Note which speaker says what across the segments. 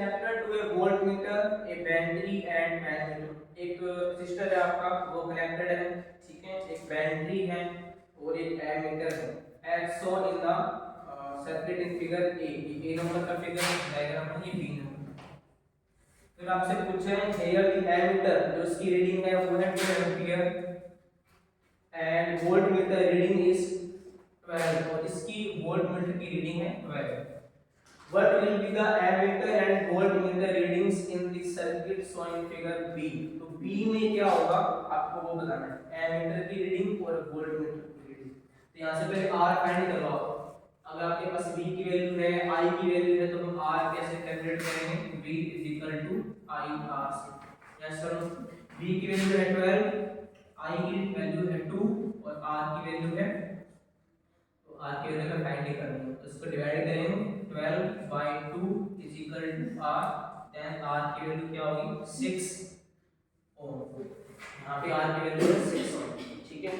Speaker 1: connected to a voltmeter, a battery and magnetometer. एक register है आपका, वो कनेक्टेड है, ठीक है, एक बैटरी है और एक एमीटर है, as shown in the circuit in figure A. ये नंबर का फिगर डायग्राम है, ये B नंबर। फिर आपसे पूछे here the एमीटर जो इसकी रीडिंग है वो है 2 ampere and voltmeter reading is 12 और इसकी वोल्टमीटर की रीडिंग है 12। What will be the ammeter and voltmeter readings in the circuit shown in figure B? तो B में क्या होगा आपको वो बताना है, एमीटर की रीडिंग और वोल्टमीटर की रीडिंग। तो यहाँ से पहले R फाइंड करवाओ। अगर आपके पास V की वैल्यू है, I की वैल्यू है, तो हम R कैसे कैलकुलेट करेंगे? V is equal to IR से। यस सर, V की वैल्यू है 12, I की वैल्यू है 2 और R की वैल्यू है, तो R की वैल्यू का फाइंड करनी है, तो इसको डिवाइड करेंगे 12 by 2 is equal to R, then R की वैल्यू क्या होगी 6 ओम। यहाँ पे R की वैल्यू है 6 ओम, ठीक है।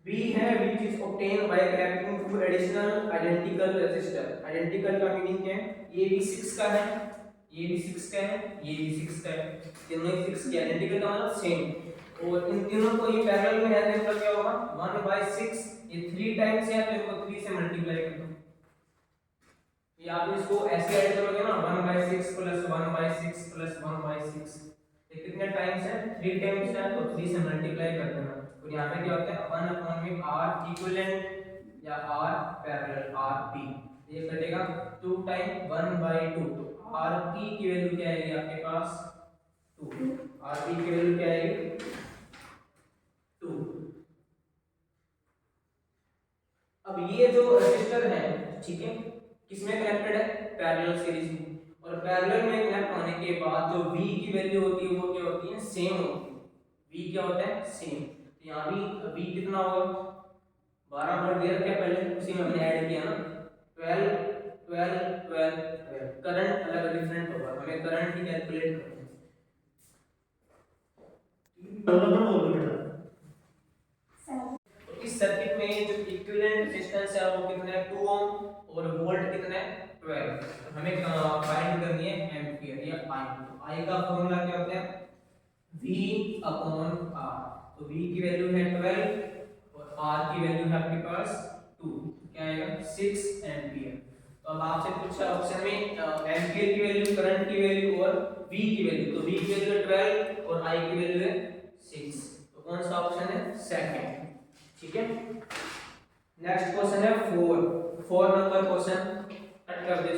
Speaker 1: B है which is obtained by connecting two additional identical resistor। identical का मीनिंग क्या है? ये भी 6 का है, ये भी 6 का है, ये भी 6 का है, तीनों 6 के identical का मतलब सेम, और इन तीनों को ये पैरेलल में है तो इनका क्या होगा 1/6। ये 3 टाइम्स है तो इनको 3 से मल्टीप्लाई कर दो, ये आप इसको ऐसे ऐड करोगे ना 1/6 प्लस 1/6 प्लस 1/6, ये कितने टाइम्स है 3 टाइम्स है, तो 3 से मल्टीप्लाई कर देना। और यहाँ पे क्या होता है 1 में R इक्विवेलेंट या R पैरेलल RP, ये कटेगा 2 टाइम 1/2, तो RP की वैल्यू क्या आएगी आपके पास 2, RP की वैल्यू क्या आएगी 2। अब ये जो रजिस्टर है, ठीक है, किसमें कनेक्टेड है पैरेलल सीरीज में, और पैरेलल में कनेक्ट होने के बाद जो V की वैल्यू होती है वो क्या होती है सेम होती है, V क्या होता है सेम। तो यहाँ भी V कितना होगा 12 वोल्ट दे रखा है पहले, उसी में हमने ऐड किया ना 12 12 12 12, करंट अलग डिफरेंट होगा, हमें करंट ही कैलकुलेट करना है। इस सर्किट में जो इक्विवेलेंट रेजिस्टेंस है वो कितना है 2 ओम और वोल्ट कितना है 12, तो हमें फाइंड करनी है एम्पीयर या आई। तो आई का फॉर्मूला क्या होता है V अपॉन R, तो V की वैल्यू है 12 और R की वैल्यू है आपके पास 2, क्या आएगा 6 एम्पीयर। तो अब आपसे पूछा ऑप्शन में एम्पीयर की वैल्यू, करंट की वैल्यू और V की वैल्यू, तो V की वैल्यू है 12 और I की वैल्यू है 6, तो कौन सा ऑप्शन है सेकंड, ठीक है। नेक्स्ट क्वेश्चन है 4 नंबर क्वेश्चन, कट कर दे।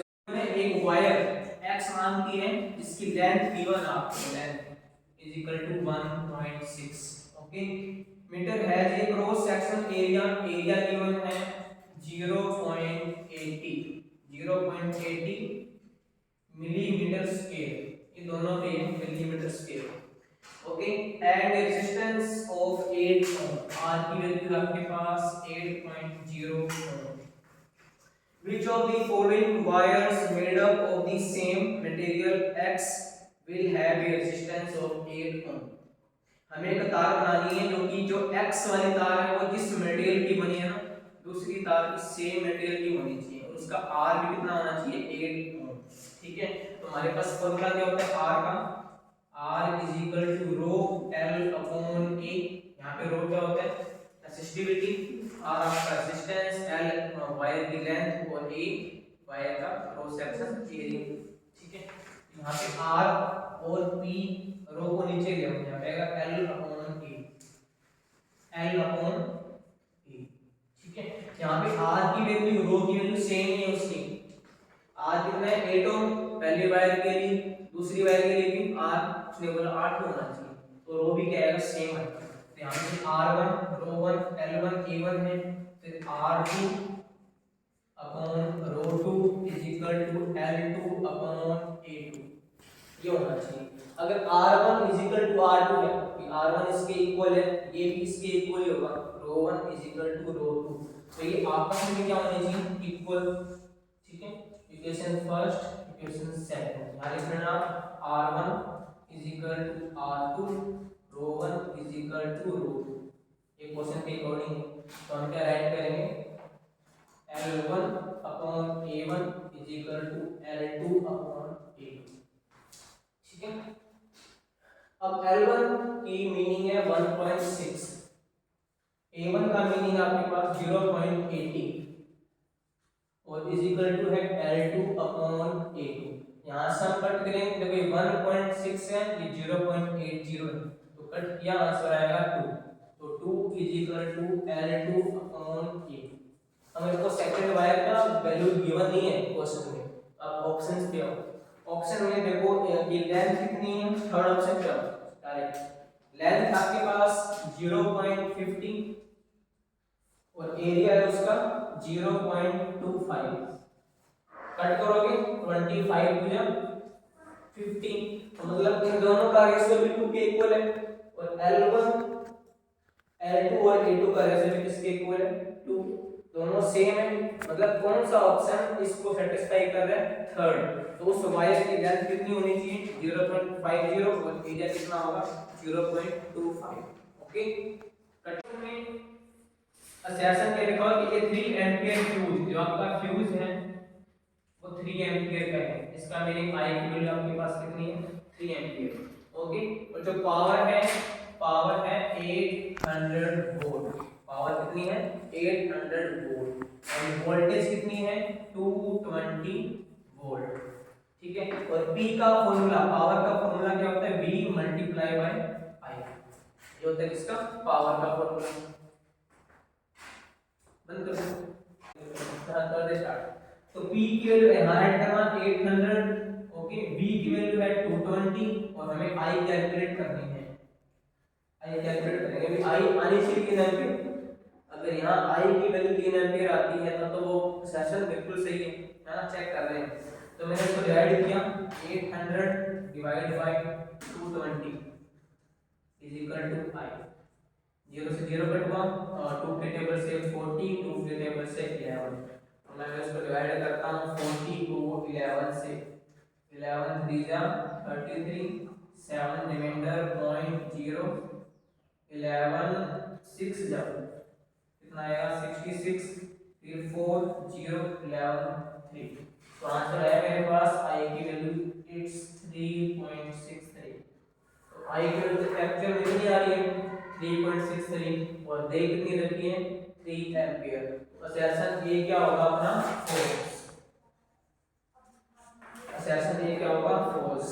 Speaker 1: एक वायर x नाम की है जिसकी लेंथ गिवन आपको length is equal to 1.6, okay. Metre has a cross section area, area given है 0.80 मिलीमीटर स्क्वायर, ये दोनों पे millimetre square, okay. And resistance of 8 ohm, R की वैल्यू आपके पास 8.0 ओम। Which of the following wires made up of the same material X will have a resistance of 8 ohm? हमें एक तार बनानी है जो कि जो X वाली तार है वो जिस मटेरियल की बनी है ना, दूसरी तार की सेम मटेरियल की होनी चाहिए और उसका R भी कितना होना चाहिए 8 ओम, ठीक है। तो हमारे पास फॉर्मूला क्या होता है R का, R is equal to rho L upon A। यहाँ पे रो क्या होता है रेसिस्टिविटी, R आपका रेजिस्टेंस, L वायर की लेंथ और A वायर का क्रॉस सेक्शन एरिया, ठीक है। यहाँ पे R और P रो को नीचे ले आओ, यहाँ पे आएगा L upon A, L upon A, ठीक है। यहाँ पे R की वैल्यू रो की वैल्यू सेम ही है उसकी, R कितना है 8 ओम पहली वायर के लिए, दूसरी वायर के लिए भी R उसने बोला 8 होना चाहिए, तो रो भी क्या आएगा सेम है। तो यहाँ पे R1 रो 1 L1 A1 है, फिर R2 upon rho 2 is equal to L2 upon A2, ये होना चाहिए। अगर R1 is equal to R2 है, R1 इसके इक्वल है, ये भी इसके इक्वल ही होगा, रो 1 इज इक्वल टू रो 2, तो ये आपस में क्या होने चाहिए इक्वल, ठीक है। इक्वेशन फर्स्ट, इक्वेशन सेकंड, यहाँ लिख लेना R1 is equal to R2, rho 1 is equal to rho 2, ये क्वेश्चन के अकॉर्डिंग। तो हम क्या राइट करेंगे L1 upon A1 is equal to L2 upon अब L1 की मीनिंग है 1.6, A1 का मीनिंग है आपके पास 0.80 और इज इक्वल टू है L2 अपॉन A2। यहाँ से हम कट करेंगे, देखो ये 1.6 है, ये 0.80 है, तो कट किया, आंसर आएगा 2। तो 2 is equal to L2 upon A2। हमें इसको सेकंड वायर का वैल्यू गिवन नहीं है क्वेश्चन में। अब ऑप्शंस पे आओ, ऑप्शन में देखो ये लेंथ कितनी है, थर्ड ऑप्शन पे आओ डायरेक्ट। लेंथ आपके पास 0.50 और एरिया है उसका 0.25, कट करोगे 25 टू जा 15, तो मतलब इन दोनों का रेशियो भी 2 के इक्वल है, और L1 L2 और A2 का रेशियो भी किसके इक्वल है, 2। दोनों सेम है, मतलब कौन सा ऑप्शन इसको सेटिस्फाई कर रहा है, थर्ड। तो उस वायर की लेंथ कितनी होनी चाहिए, 0.50 और एरिया कितना होगा 0.25। ओके, कट में असर्शन क्या लिखा है कि ये 3 एंपियर फ्यूज, जो आपका फ्यूज है वो 3 एंपियर का है। इसका मीनिंग आई की वैल्यू आपके पास कितनी है, 3 एंपियर। ओके, और जो पावर है 800 वोल्ट, पावर कितनी है 800 वोल्ट, और वोल्टेज कितनी है 220 वोल्ट। ठीक है, और P का फॉर्मूला, पावर का फॉर्मूला क्या होता है, V मल्टीप्लाई बाय I, ये होता है किसका, पावर का फॉर्मूला। बंद कर दो, कर दे स्टार्ट। तो P की वैल्यू यहाँ ऐड करना 800, ओके, V की वैल्यू है 220 और हमें I कैलकुलेट करनी है। I कैलकुलेट करेंगे, अभी I आनी चाहिए 3 एम्पीयर। अगर यहाँ I की वैल्यू 3 एम्पीयर आती है तो वो सेशन बिल्कुल सही है ना, चेक कर रहे हैं। तो मैंने इसको डिवाइड किया, 800 divide by 220 is equal to I। 0 से 0 कट हुआ, 2 के टेबल से 40, 2 के टेबल से 11, तो मैं इसको डिवाइड करता हूँ 40 को 11 से, 11 3 जा 33, 7 रिमाइंडर 0.0, 11 6 जा कितना आएगा 66, फिर 4 0 11 3, तो आंसर है मेरे पास आई की वैल्यू इट्स 3.63। तो आई की वैल्यू एक्चुअल में कितनी आ रही है 3.63 और दे कितनी रखी है 3 एंपियर। तो असर्शन ए क्या होगा अपना फोर्स, असर्शन ए क्या होगा फोर्स।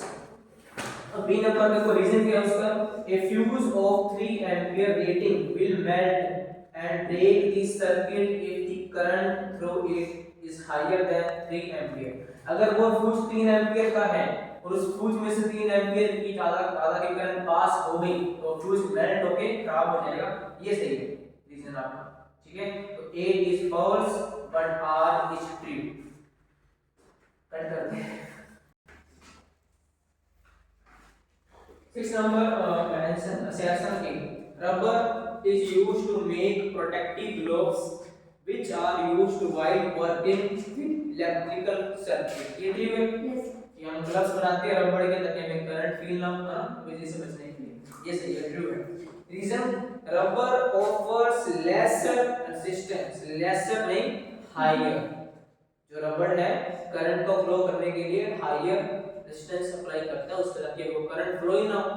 Speaker 1: अब बी नंबर देखो, रीजन क्या है उसका, a fuse of 3 ampere rating will melt and break the circuit if the current through it is higher than 3 ampere। अगर वो फ्यूज 3 एंपियर का है और उस फ्यूज में से 3 एंपियर की ज्यादा की करंट पास हो गई तो फ्यूज मेल्ट होके खराब हो जाएगा, ये सही है रीजन आपका। ठीक है, तो A is false but R is true. कट करते हैं। 6 number mention assertion A, rubber is used to make protective gloves which are used while working with electrical circuit। ये भी है, yes, ये हम ग्लव्स बनाते हैं रबड़ के ताकि हमें करंट फील ना हो, बिजली से बचने के लिए, ये सही है, ट्रू है। Reason, rubber offers lesser resistance, lesser नहीं हायर, जो रबड़ है करंट को फ्लो करने के लिए हायर रेजिस्टेंस अप्लाई करता है, उस तरह की वो करंट फ्लो ही ना हो।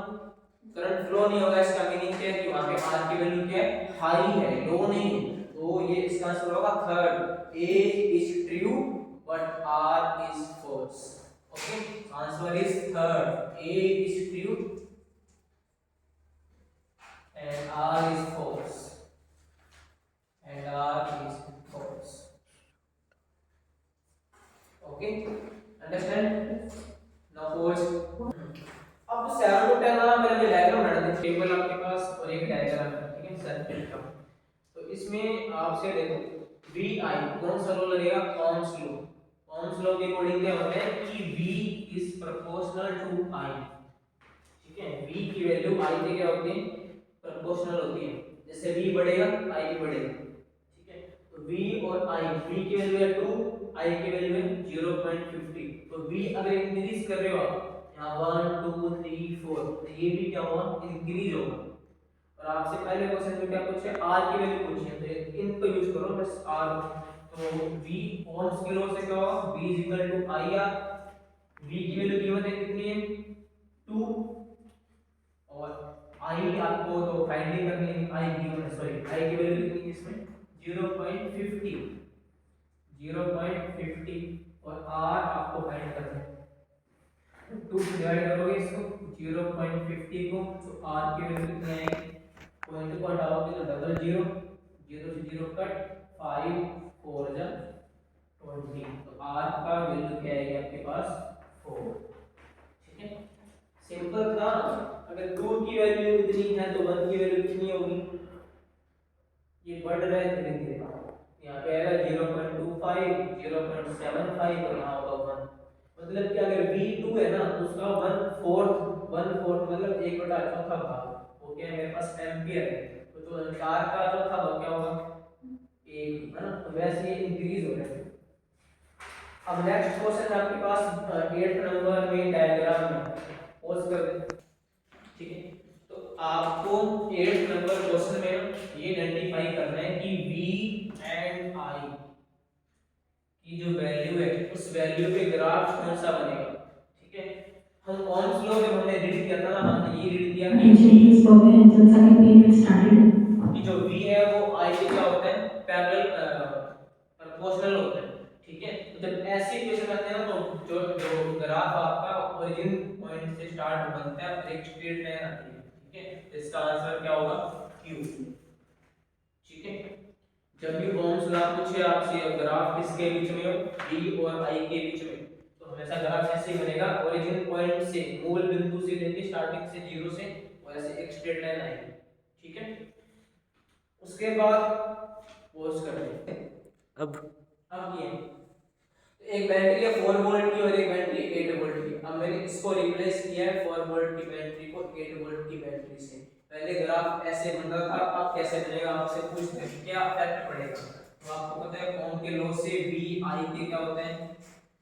Speaker 1: करंट फ्लो नहीं होगा, इसका मीनिंग क्या है कि वहां पे आर की वैल्यू क्या है, हाई है, लो नहीं है। तो ये इसका आंसर होगा third, A is true but R is false. Okay, answer is third, A is true and R is false, and R is false. Okay, understand now pause. अब 7 to 10 वाला मेरे लिए डायग्राम बना दे, टेबल आपके पास और एक diagram है, ठीक है, सर्किट का। तो इसमें आपसे देखो वी आई कौन सा लो लगेगा, ओम्स लो। ओम्स लो के अकॉर्डिंग क्या होता है कि V is proportional to I। ठीक है, V की वैल्यू I के क्या होती है, प्रोपोर्शनल होती है, जैसे V बढ़ेगा I भी बढ़ेगा। ठीक है, तो V और I, V की वैल्यू है 2, I की वैल्यू है 0.50, तो V अगर इंक्रीज कर रहे हो आप यहाँ 1 2 3 4, तो ये भी क्या होगा, इंक्रीज होगा। और आपसे पहले क्वेश्चन में क्या पूछे, R की वैल्यू पूछी है, तो इनको यूज करो बस R। तो V ओम्स के लॉ से क्या होगा, V IR, V की वैल्यू गिवन है कितनी है 2, 0.50 और आर आपको फाइंड करना है। 2 से डिवाइड करोगे इसको 0.50 को तो आर की वैल्यू कितनी आएगी, पॉइंट को हटाओगे तो डबल जीरो, जीरो से जीरो कट, 5 4 जा 20, तो आर का वैल्यू क्या आएगी आपके पास 4। ठीक है, सिंपल था। अगर 2 की वैल्यू इतनी है तो 1 की वैल्यू कितनी होगी, ये बढ़ रहा है धीरे धीरे, यहाँ पे आएगा 0.25 0.75 और यहाँ होगा 1। मतलब कि अगर v2 है ना तो उसका 1/4 मतलब 1/4 भाग वो क्या है मेरे पास एम्पियर है, तो 4 का चौथा भाग क्या होगा 1 है ना, तो वैसे ये इंक्रीज हो रहा है। अब नेक्स्ट क्वेश्चन आपके पास 8 नंबर में डायग्राम में पोज कर दे। ठीक है, तो आपको 8 नंबर क्वेश्चन में ये आइडेंटिफाई करना है कि v एंड i की जो वैल्यू है उस वैल्यू पे ग्राफ कौन सा बनेगा। ठीक है, हम ओम्स लॉ जब हमने रीड किया था ना, हमने ये रीड किया कि जो v है वो i के क्या होता है पैरेलल प्रोपोर्शनल होता है। ठीक है, तो जब ऐसी इक्वेशन आते हैं तो जो जो ग्राफ आपका ओरिजिन पॉइंट से स्टार्ट बनता है और एक स्ट्रेट लाइन आती है। ठीक है, तो इसका आंसर क्या होगा q। ठीक है, जब भी ओम्स लॉ पूछे आपसे ग्राफ किसके बीच में हो v और i के बीच में, तो हमेशा ग्राफ ऐसे ही बनेगा, ओरिजिन पॉइंट से मूल बिंदु से लेके स्टार्टिंग से 0 से और ऐसे एक स्ट्रेट लाइन आएगी। ठीक है, उसके बाद पोज कर दें। अब ये तो एक बैटरी है 4 वोल्ट की और एक बैटरी 8 वोल्ट की। अब मैंने इसको रिप्लेस किया है 4 वोल्ट की बैटरी को 8 वोल्ट की बैटरी से। पहले ग्राफ ऐसे बन रहा था, अब कैसे बनेगा आपसे पूछते हैं क्या इफेक्ट पड़ेगा। तो आपको पता है ओम के लॉ से v i के क्या होते हैं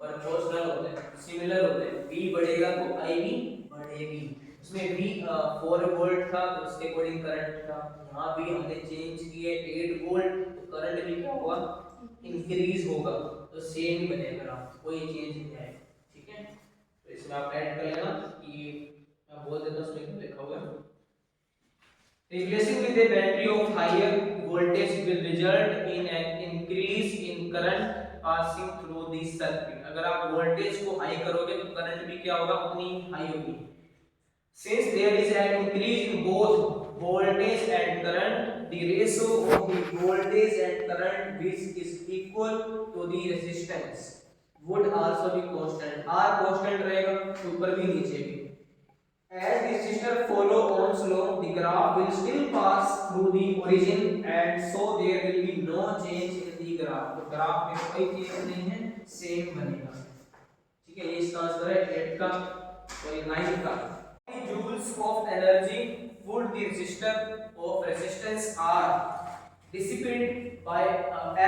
Speaker 1: प्रोपोर्शनल होते हैं, सिमिलर होते हैं। v बढ़ेगा तो i भी बढ़ेगी। उसमें v 4 वोल्ट था तो उसके अकॉर्डिंग करंट था, यहाँ भी हमने चेंज किए 8 वोल्ट तो करंट भी क्या होगा इंक्रीज होगा, तो सेम ही बनेगा, कोई चेंज नहीं आएगा। ठीक है, तो इसमें आप ऐड कर लेना कि मैं बोल देता हूं उसमें क्या लिखा हुआ है। Replacing with a battery of higher voltage will result in an increase in current passing through the circuit। अगर आप वोल्टेज को हाई करोगे तो करंट भी क्या होगा उतनी हाई होगी। Since there is an increase in both voltage and current, the ratio of the voltage and current which is equal to the resistance would also be constant। R constant रहेगा ऊपर भी नीचे भी। As the sister follow Ohm's law, the graph will still pass through the origin and so there will be no change in the graph। तो graph में कोई change नहीं है, सेम बनेगा। ठीक है, ये इसका आंसर है 8 का और 9 का। Joules of energy would the resistor of resistance R dissipate by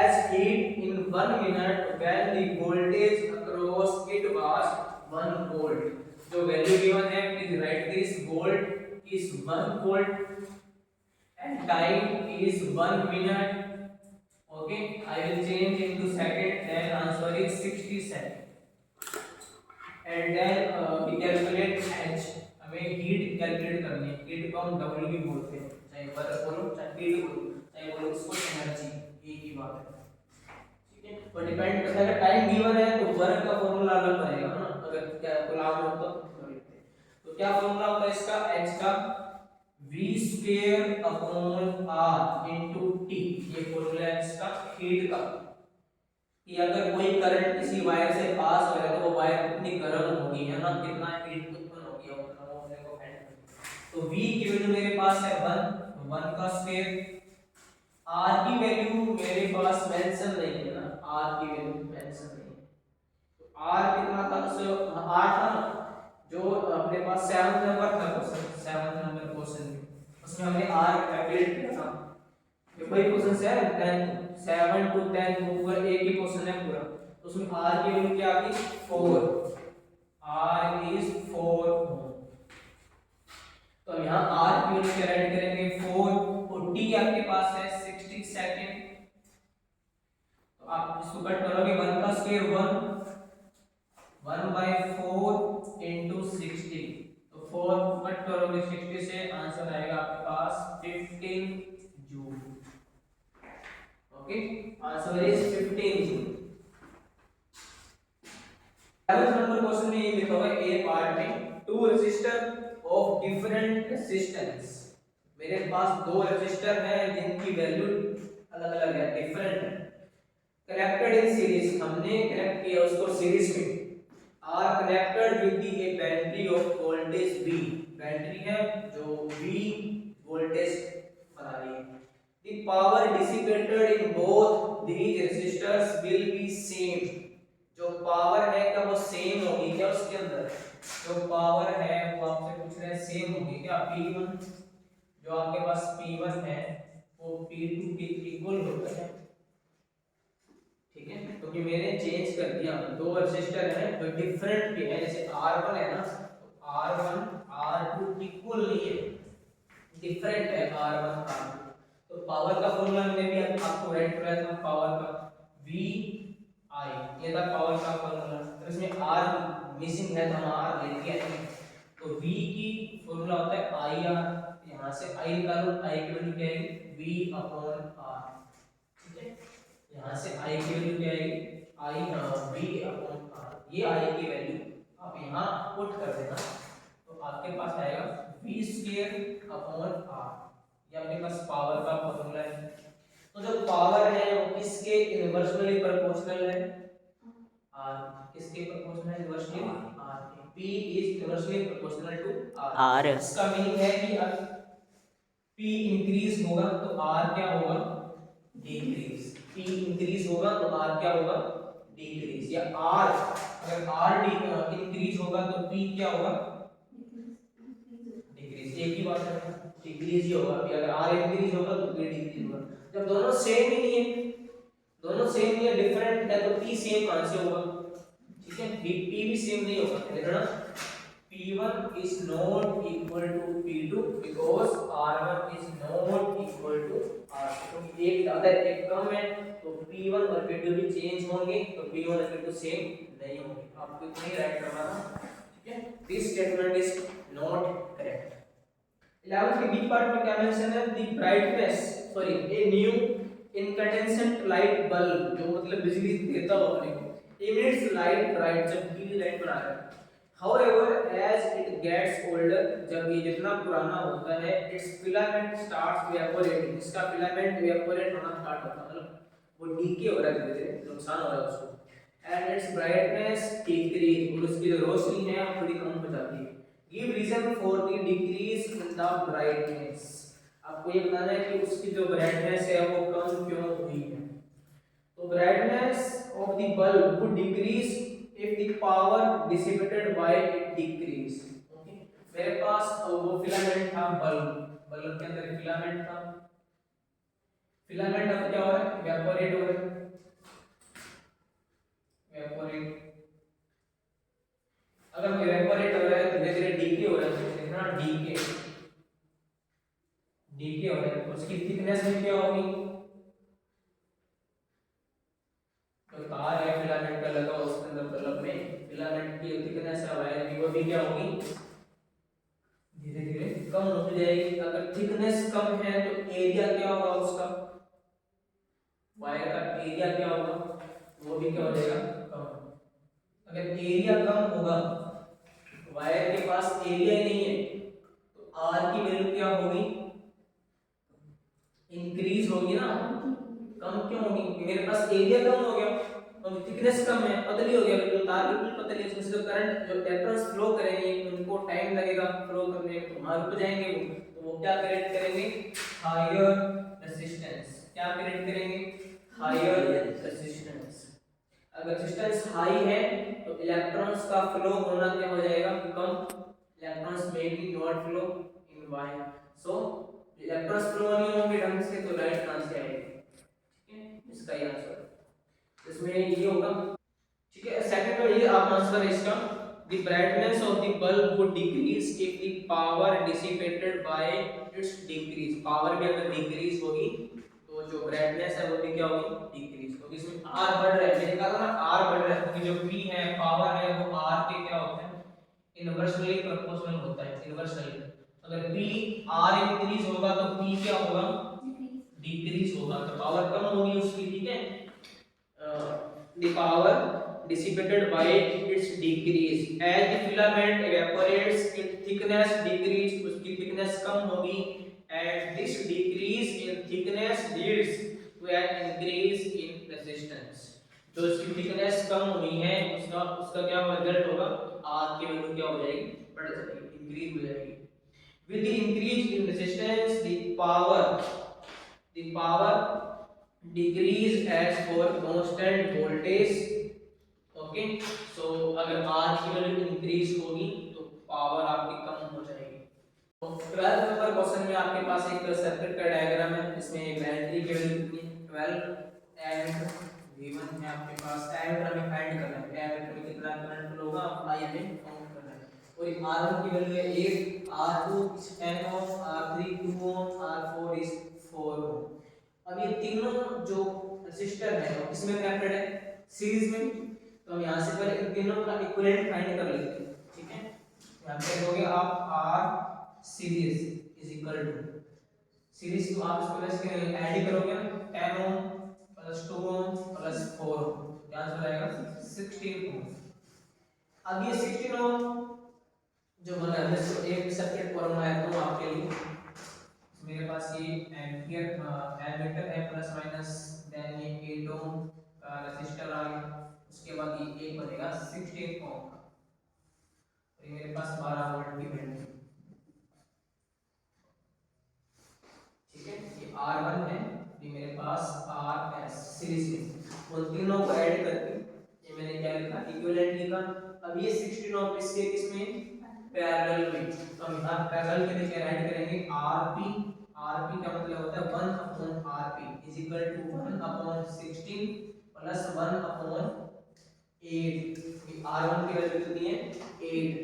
Speaker 1: as heat in 1 minute when the voltage across it was 1 volt। जो वैल्यू गिवन है please right this, volt is 1 volt and time is 1 minute। okay, I will change into second, then answer is 60 second and then we calculate h। हमें heat calculate करनी है, heat को हम w भी बोलते हैं, चाहे वर्क बोलो चाहे हीट बोलो चाहे बोलो इसको एनर्जी, एक ही बात है। ठीक है, तो डिपेंड करता है टाइम गिवन है तो वर्क का फॉर्मूला अलग बनेगा ना, अगर क्या गुलाम हो तो क्या फॉर्मूला होता है इसका h का v square upon r into t। ये फॉर्मूला है इसका हीट का कि अगर कोई करंट किसी वायर से पास हो रहा है तो वो वायर कितनी गर्म होगी है ना, कितना हीट उत्पन्न होगी और वो अपने को फाइंड। तो v की वैल्यू मेरे पास है 1, तो 1 का स्क्वायर। r की वैल्यू मेरे पास मेंशन नहीं है ना, r की वैल्यू मेंशन नहीं है, तो r कितना था उससे 8 था ना, जो अपने पास 7 नंबर था क्वेश्चन, 7 नंबर क्वेश्चन उसमें हमने r कैलकुलेट किया था। ये कोई क्वेश्चन से 7 to 10 पूरा एक ही क्वेश्चन है पूरा, तो उसमें r की वैल्यू क्या आ गई 4, r इज 4 तो यहाँ r की वैल्यू क्या ऐड करेंगे 4 और t आपके पास है 60 सेकंड, तो आप इसको कट करोगे 1 का स्क्वायर 1/4 into 60, तो 4 कट करोगे 60 से आंसर आएगा आपके पास 15 joule. Okay, answer is 15 joule. Two resistor of different resistance, मेरे पास दो रेजिस्टर हैं जिनकी वैल्यू अलग अलग है, डिफरेंट है, कनेक्टेड इन सीरीज, हमने कनेक्ट किया उसको सीरीज में, are connected with a battery of voltage V, battery है जो V वोल्टेज बना रही है, the power dissipated in both these resistors will be same, जो पावर है क्या वो सेम होगी क्या उसके अंदर, जो पावर है वो आपसे पूछ रहे हैं सेम होगी क्या, P1 जो आपके पास P1 है वो P2 के इक्वल होता है, ठीक है, क्योंकि मैंने चेंज कर दिया, दो रेजिस्टर हैं जो डिफरेंट के हैं, जैसे R1 है ना, तो R1 R2 इक्वल नहीं है, डिफरेंट है R1 R2, तो पावर का फॉर्मूला मैंने भी आपको राइट कराया था, पावर का V I, ये था पावर का फॉर्मूला, तो इसमें R मिसिंग है तो हम R ले लिया है, तो V की फॉर्मूला होता है IR, यहाँ से I निकालो, I की वैल्यू क्या आएगी V/R, ठीक है, यहाँ से I की वैल्यू क्या आएगी V/R, ये I की वैल्यू आप यहाँ पुट कर देना, तो आपके पास आएगा V²/R, ये आपके पास पावर का फॉर्मूला है, तो जो पावर है वो किसके इनवर्सली प्रोपोर्शनल है, R, किसके प्रोपोर्शनल है, इनवर्सली R के, P is inversely proportional to R, इसका मीनिंग है कि P इंक्रीज होगा तो R क्या होगा, डिक्रीज, P इंक्रीज होगा तो R क्या होगा, डिक्रीज, या R अगर R इंक्रीज होगा तो P क्या होगा, डिक्रीज, एक ही बात है, डिक्रीज ही होगा, अगर R इंक्रीज होगा तो P डिक्रीज होगा, जब दोनों सेम ही नहीं है, दोनों सेम नहीं है, डिफरेंट है, तो P सेम कहां से होगा, ठीक है, P भी सेम नहीं होगा, देखना P1 is not equal to P2 because R1 is not equal to R2, क्योंकि एक ज्यादा एक कम है तो P1 और P2 भी चेंज होंगे, तो P1 और P2 सेम नहीं होंगे, आपको इतना ही राइट करवाना, ठीक है, this statement is not correct. 11th के बी पार्ट में क्या मेंशन है, the brightness sorry a new incandescent light bulb, जो मतलब बिजली देता हो अपने को, emits light bright, जब पीली लाइट बना रहा है, however as it gets older, जब ये जितना पुराना होता है, its filament starts evaporating, इसका फिलामेंट evaporate होना स्टार्ट होता है, मतलब वो डीके हो रहा है, धीरे-धीरे नुकसान हो रहा है उसको, and its brightness decrease, और उसकी जो रोशनी है वो थोड़ी कम हो जाती है, give reason for the decrease in the brightness, आपको ये बताना है कि उसकी जो ब्राइटनेस है वो कम क्यों हुई है, तो brightness of the bulb would decrease if the power dissipated by it decrease, okay, मेरे पास वो फिलामेंट था, बल्ब के अंदर फिलामेंट था, फिलामेंट अब क्या हो रहा है, इवेपोरेट हो रहा है, इवेपोरेट, अगर इवेपोरेट हो रहा है धीरे धीरे डीके हो रहा है, देखना डीके हो रहा है, उसकी थिकनेस में क्या होगी, तो तार है फिलामेंट का लगा उसके अंदर बल्ब में, फिलामेंट की थिकनेस है वायर की, वो भी क्या होगी, धीरे धीरे कम होती जाएगी, अगर थिकनेस कम है तो एरिया क्या होगा उसका, वायर का एरिया क्या होगा, वो भी क्या हो जाएगा, कम, अगर एरिया कम होगा, वायर के पास एरिया ही नहीं है, तो आर की वैल्यू क्या होगी, इंक्रीज होगी ना, कम क्यों होगी, मेरे पास एरिया कम हो गया तो थिकनेस कम है, पतली हो गया, तो तार बिल्कुल पतली है, उसमें से जो करंट जो इलेक्ट्रॉन्स फ्लो करेंगे उनको टाइम लगेगा फ्लो करने में, तो वहां रुक जाएंगे वो, तो वो क्या क्रिएट करेंगे, हायर रेजिस्टेंस, क्या क्रिएट करेंगे, हायर रेजिस्टेंस, अगर रेजिस्टेंस हाई है तो इलेक्ट्रॉन्स का फ्लो होना क्या हो जाएगा, कम, electrons may be not flow in wire, so electrons flow नहीं होंगे ढंग से तो लाइट कहां से आएगी, ठीक है, इसका ही आंसर इसमें ये होगा, ठीक है, सेकंड में ये आप आंसर है इसका, the brightness of the bulb would decrease if the power dissipated bye it's decrease, power भी अगर डिक्रीज होगी तो जो ब्राइटनेस है वो भी क्या होगी, डिक्रीज होगी, इसमें आर बढ़ रहा है, मैंने कहा था ना आर बढ़ रहा है, क्योंकि जो पी है पावर है वो आर के क्या होता है, इनवर्सली प्रोपोर्शनल होता है, इनवर्सली, अगर पी आर इंक्रीज होगा तो पी क्या होगा, डिक्रीज होगा, तो पावर कम होगी उसकी, ठीक है, the power dissipated by its decrease. As the filament evaporates, its thickness decrease, उसकी thickness कम होगी, and this decrease in thickness leads to an increase in resistance. जो इसकी thickness कम हुई है उसका उसका क्या रिजल्ट होगा, R की वैल्यू क्या हो जाएगी, बढ़ जाएगी, इंक्रीज हो जाएगी. With the increase in resistance, the power decrease as for constant voltage. Okay, so अगर R की वैल्यू इंक्रीज होगी तो पावर आपकी कम हो जाएगी. तो 12th नंबर क्वेश्चन में आपके पास एक सर्किट का डायग्राम है, इसमें एक बैटरी की वैल्यू कितनी है, 12 एमीटर V1 है आपके पास. एमीटर में फाइंड करना है, एमीटर में कितना करंट फ्लो होगा I में काउंट करना है. और एक R1 की वैल्यू है 8, R2 is 10 ohm, R3 2 ohm, R4 is 4 ohm. अब ये तीनों जो रेजिस्टर है वो किसमें कनेक्टेड है, सीरीज में. तो हम यहाँ से पहले इन तीनों का इक्विवेलेंट फाइंड कर लेते हैं. ठीक है, यहाँ पे लोगे आप R series is equal to series, तो आप इसको वैसे ऐड करोगे ना, 10 ओम प्लस 2 ओम प्लस 4 ओम, क्या आंसर आएगा 16 ओम. अब ये 16 ओम जो बना है इसको एक सर्किट फॉर्मूला है तो आपके लिए मेरे पास ये एम्पियर एमीटर है प्लस माइनस, देन ये 8 ओम का रेजिस्टर आ गया, उसके बाद ये एक बनेगा 16 ओम का, और ये मेरे पास 12 वोल्ट की बैटरी. ठीक है, ये R1 है, ये मेरे पास RS सीरीज में, उन तीनों को ऐड करके ये मैंने क्या लिखा, इक्विवेलेंट लिखा. अब ये 16 ओम इसके किसमें, पैरेलल में, तो हम यहाँ पैरेलल के लिए ऐड करेंगे RP. RP का मतलब होता है 1 upon RP is equal to 1 upon 16 plus 1 upon 8. R1 की वैल्यू कितनी है 8.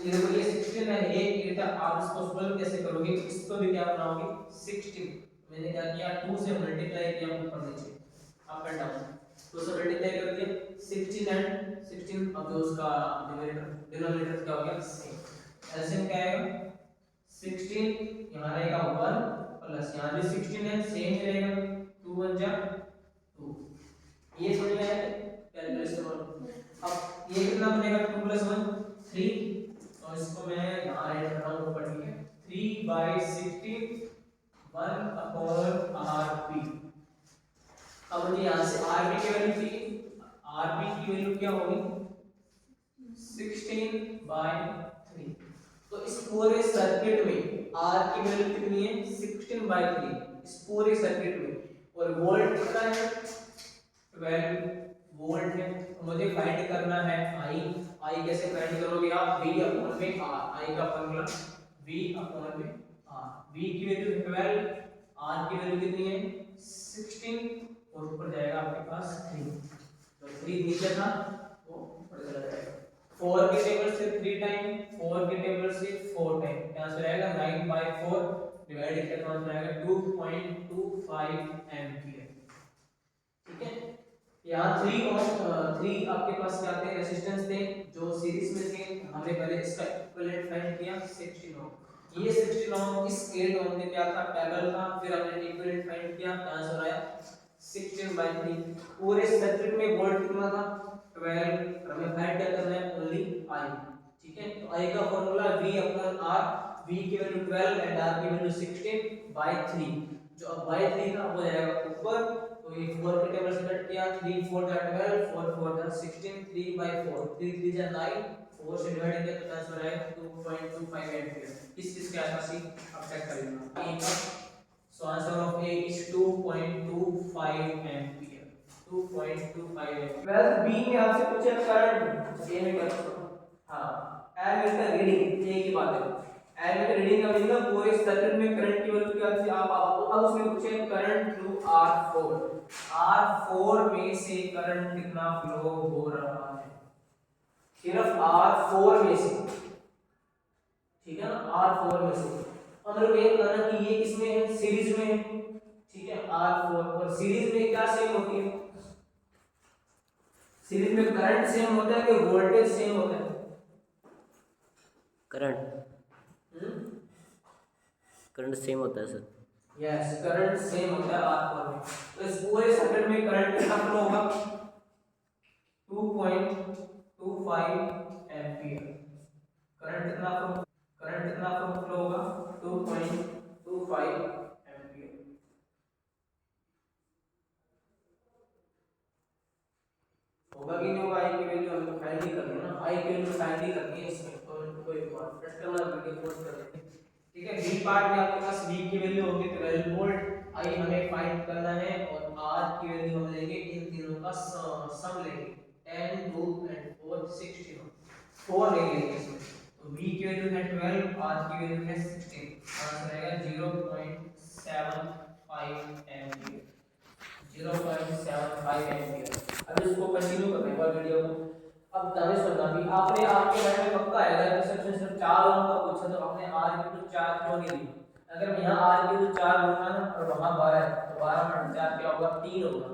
Speaker 1: ये देखो ये 16 है, ये 8 है, आप इसको सॉल्व कैसे करोगे, इसको भी क्या बनाओगे 16. मैंने क्या किया 2 से मल्टीप्लाई किया ऊपर नीचे अप एंड डाउन, 2 से मल्टीप्लाई कर दिया 16 एंड 16. अब जो उसका डिनोमिनेटर क्या हो गया सेम, एलसीएम क्या आएगा 16, यहाँ रहेगा 1 प्लस यहाँ भी 16 है सेम ही रहेगा, 2 1 जा 2. ये समझ में आया कैलकुलेशन करो. अब ये कितना बनेगा 2 प्लस 1 3, तो इसको मैं यहाँ ऐड कर रहा हूँ ऊपर. ठीक है, 3/16 1 अपॉन RP. अब मुझे यहाँ से RP की वैल्यू चाहिए, RP की वैल्यू क्या होगी 16/3. तो इस पूरे सर्किट में R की वैल्यू कितनी है 16/3 इस पूरे सर्किट में, और वोल्ट कितना है 12 वोल्ट है. तो मुझे फाइंड करना है I कैसे फाइंड करोगे आप, V अपॉन में R. I का फॉर्मूला V अपॉन में R. V की वैल्यू 12, R की वैल्यू कितनी है 16, और ऊपर जाएगा आपके पास 3. तो 3 नीचे था वो ऊपर चला जाएगा. 4 के टेबल से 3 टाइम, 4 के टेबल से 4 टाइम, क्या आंसर आएगा 9/4 डिवाइड किया तो आंसर आएगा 2.25 एम्पीयर. ठीक है, यहाँ 3 आपके पास क्या थे रेजिस्टेंस थे जो सीरीज में थे. हमने पहले इसका इक्विवेलेंट फाइंड किया 16 ओम. ये 16 ओम इस 8 ओम में क्या था पैरेलल था, फिर हमने इक्विवेलेंट फाइंड किया, आंसर आया 16/3. पूरे सर्किट में वोल्ट कितना था 12, हमें फाइंड क्या करना है ओनली I. ठीक है, तो I का formula V upon R. V की वैल्यू 12 एंड R की वैल्यू 16/3. जो अब बाय 3 था वो जाएगा ऊपर, तो ये 4 के टेबल से कट किया, 3 4 जा 12, 4 4 जा 16, 3/4, 3 3 जा 9, 4 से डिवाइड किया तो आंसर आएगा 2.25 एम्पीयर. किस के आसपास ही अब चेक कर लेना A का. So answer of A is 2.25 ampere. 2.25 ampere. 12 B में आपसे पूछा करंट, A में कर हां एमीटर रीडिंग, एक ही बात है. एमीटर रीडिंग का मतलब पूरे सर्किट में करंट की वैल्यू क्या थी आप अब उसमें पूछे करंट थ्रू R4. R4 में से करंट कितना फ्लो हो रहा है, सिर्फ R4 में से. ठीक है ना, R4 में से. हम लोग ये कहना कि ये किसमें है सीरीज में है. ठीक है, R4 और सीरीज में क्या सेम होती है, सीरीज में करंट सेम होता है कि वोल्टेज सेम होता है,
Speaker 2: करंट सेम होता है सर.
Speaker 1: यस, करंट सेम होता है R4 में. तो इस पूरे सर्किट में करंट कितना फ्लो होगा 2.25 एम्पियर। करंट कितना फ्लो होगा 2.25 एम्पियर। होगा कि नहीं होगा, आई की वैल्यू हमको फाइंड ही करनी है ना, आई की वैल्यू फाइंड ही करनी है इसमें, तो इनको एक बार कट करना वीडियो पोस्ट कर देंगे। ठीक है, बी पार्ट में आपके पास V की वैल्यू होगी 12 वोल्ट, आई हमें फाइंड करना है, और R की वैल्यू हम लेंगे, इन तीनों का सम लेंगे, 10 2 एंड 4 16, 4 ले लेंगे इसमें। तो V की वैल्यू है 12, R की वैल्यू है 16, आंसर आएगा 0.75 एम्पियर, 0.75 एम्पियर। अब इसको कंटिन्यू करने के बाद वीडियो को, अब ध्यान से सुनना भी, आपने आपके माइंड में पक्का आएगा कि सिर्फ 4 ओम का पूछा तो आपने R की वैल्यू 4 क्यों नहीं ली। अगर मैं यहाँ R की वैल्यू 4 लूंगा ना और वहां 12 है, तो 12 में 4 क्या होगा 3 होगा,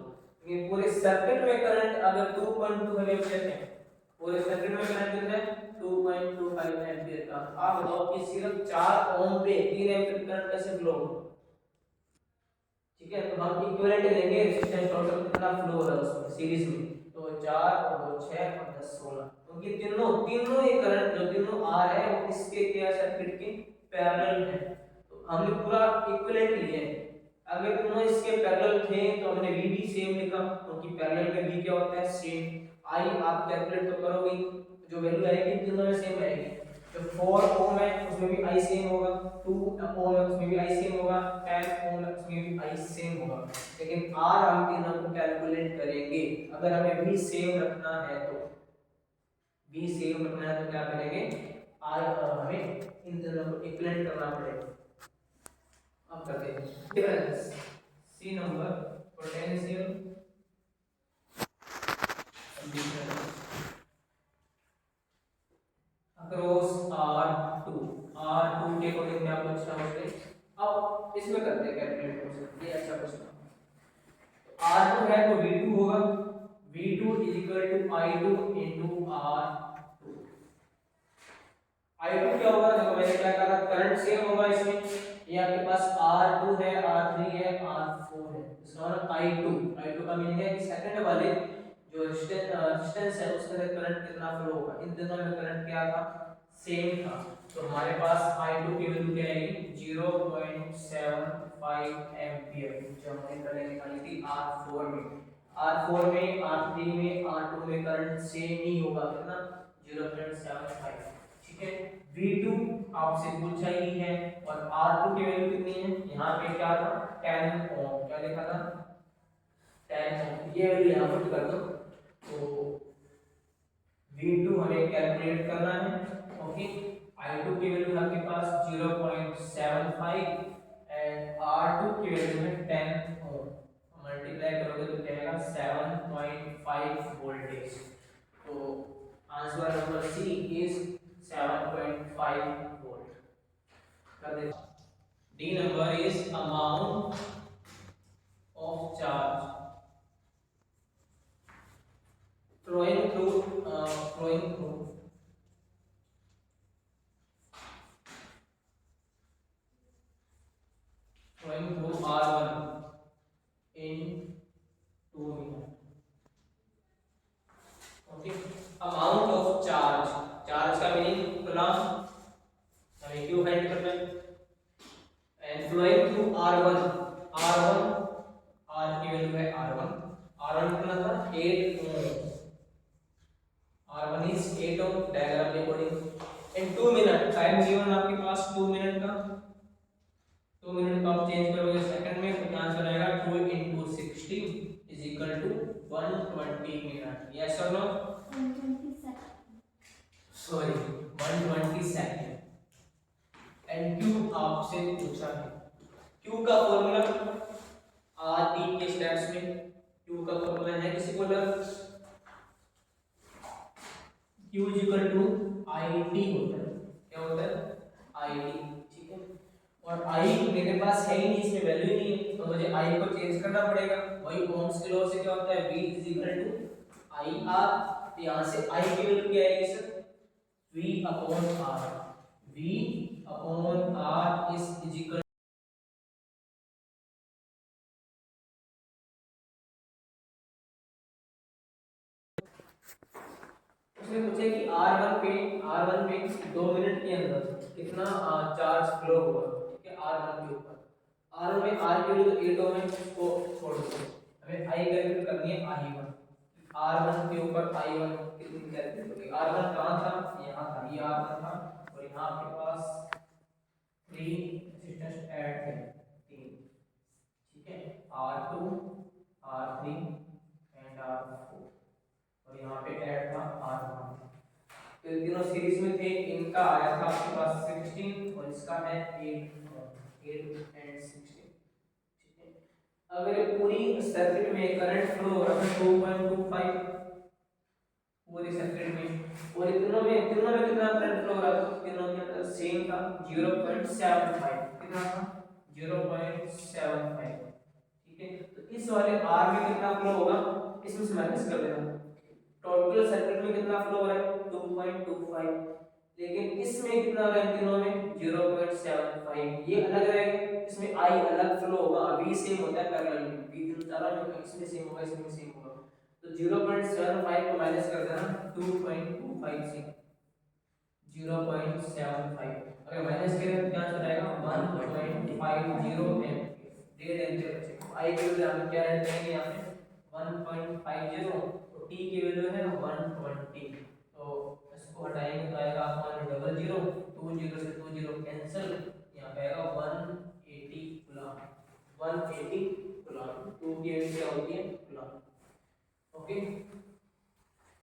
Speaker 1: क्योंकि पूरे सर्किट में करंट अगर 2.2 एम्पियर है, पूरे सर्किट में करंट कितना है 2.25 एम्पियर का। आप बताओ कि सिर्फ 4 ओम पे 3 एम्पियर करंट कैसे फ्लो होगा। ठीक है, तो हम इक्विवेलेंट लेंगे, रेजिस्टेंस टोटल कितना फ्लो हो रहा है उसमें सीरीज में, तो 4 और 2 6 और 10 16, क्योंकि तीनों तीनों ये करंट जो तीनों आर है वो इसके क्या सर्किट के पैरेलल है, तो हमने पूरा इक्विवेलेंट लिया है। अगर तीनों इसके पैरेलल थे तो हमने वी भी सेम लिखा, क्योंकि पैरेलल में वी क्या होता है सेम। आई आप कैलकुलेट तो करोगे, जो वैल्यू आएगी तीनों में सेम आएगी, जो 4 ओम है उसमें भी आई सेम होगा, 2 ओम है उसमें भी आई सेम होगा, 10 ओम है उसमें भी आई सेम होगा। लेकिन आर हम तीनों को कैलकुलेट करेंगे, अगर हमें भी सेम रखना है तो भी सेम रखना है तो क्या करेंगे, आर हमें इन दोनों को इक्विवेलेंट करना पड़ेगा। अब करते हैं difference, C number potential difference across R2, R2 के अकॉर्डिंग में आपको अच्छा होते। अब इसमें करते हैं कैलकुलेट क्वेश्चन, ये अच्छा क्वेश्चन। तो R2 है तो V2 होगा, V2 I2 into R2। I2 क्या होगा, देखो मैंने क्या कहा, करंट सेम होगा इसमें, ये आपके पास R2 है, R3 है, R4 है, इसका मतलब I2 का मीनिंग है कि सेकंड वाले जो रेजिस्टेंस है उसके अंदर करंट कितना फ्लो होगा, इन दोनों में करंट क्या था सेम था, तो हमारे पास I2 की वैल्यू क्या आएगी 0.75 एम्पियर, जो हमने पहले निकाली थी R4 में। R4 में, R3 में, R2 में करंट सेम ही होगा, कितना 0.75। ठीक है, V2 आपसे पूछा ही है, और R2 की वैल्यू कितनी है, यहाँ पे क्या था 10 ओम, क्या लिखा था 10 ओम, ये वैल्यू यहाँ पुट कर दो, तो V2 हमें कैलकुलेट करना है। ओके, I2 की वैल्यू आपके पास 0.75 एंड R2 की वैल्यू है 10 ओम, मल्टीप्लाई करोगे तो क्या आएगा 7.5 वोल्टेज, तो answer number C is 7.5 volt. कर दे, D number is amount of charge flowing through flowing through R1 in 2 minutes। Okay, amount of charge, charge का मीनिंग कूलम, हमें क्यू फाइंड करना है, and flowing through R1, R1 R की value है R1 कितना था 8 ohm, R1 is 8 ohm, diagram के according, in 2 minute, time given आपके पास 2 मिनट का, 2 मिनट का आप चेंज करोगे सेकंड में तो आंसर आएगा 2 into 60 is equal to 120 minute, yes और no 120 second, sorry 120 second. And Q आपसे पूछा है, Q का फॉर्मूला R3 के स्टेप्स में Q का फॉर्मूला है, किसी को लग Q is equal to IT होता है, क्या होता है IT। ठीक है, और I मेरे पास है ही नहीं, इसमें वैल्यू ही नहीं है, तो मुझे I को चेंज करना पड़ेगा, वही ओम्स के लॉ से क्या होता है V is equal to IR, तो यहाँ से I की वैल्यू क्या आएगी sir V upon R, V upon R is equal इसमें पूछे कि R1 पे 2 मिनट के अंदर कितना चार्ज फ्लो हुआ, ठीक है, R1 के ऊपर। R1 में R की वैल्यू 8 ओम है, उसको छोड़ दो, हमें I कैलकुलेट करनी है I1। R1 के ऊपर I1 कितनी कैलकुलेट होगी? R1 कहाँ था? यहाँ था, ये R1 था और यहाँ आपके पास 3 रेजिस्टेंस ऐड थे, 3, ठीक है, R2 R3 एंड R4 और यहाँ पे ऐड था R1। तो ये तीनों सीरीज में थे, इनका आया था आपके पास 16 और इसका है 8 एंड 16, ठीक है। अगर ये पूरी सर्किट में करंट फ्लो हो रहा है 2.25 पूरी सर्किट में, और तीनों में कितना करंट फ्लो हो रहा था? तीनों के अंदर सेम था 0.75, कितना था? 0.75, ठीक है। तो इस वाले R में कितना फ्लो होगा, इसमें से माइनस कर देना। टोटल सर्किट में कितना फ्लो हो रहा है? 2.25, लेकिन इसमें कितना हो रहा है? तीनों में 0.75, ये अलग रहेगा, इसमें I अलग फ्लो होगा। V सेम होता है पैरेलल में, V तीनों चारों में, इसमें सेम होगा, इसमें सेम होगा। तो 0.75 को माइनस कर देना 2.25 से, 0.75 अगर माइनस करें तो क्या हो जाएगा? 1.50 एम्पीयर, 1.5 एम्पीयर बचेगा। I की वैल्यू हम क्या ऐड करेंगे यहाँ पे? 1.50 और T की वैल्यू है 120, तो इसको हटाएंगे तो आएगा 100, 2 0 से 2 0 कैंसिल,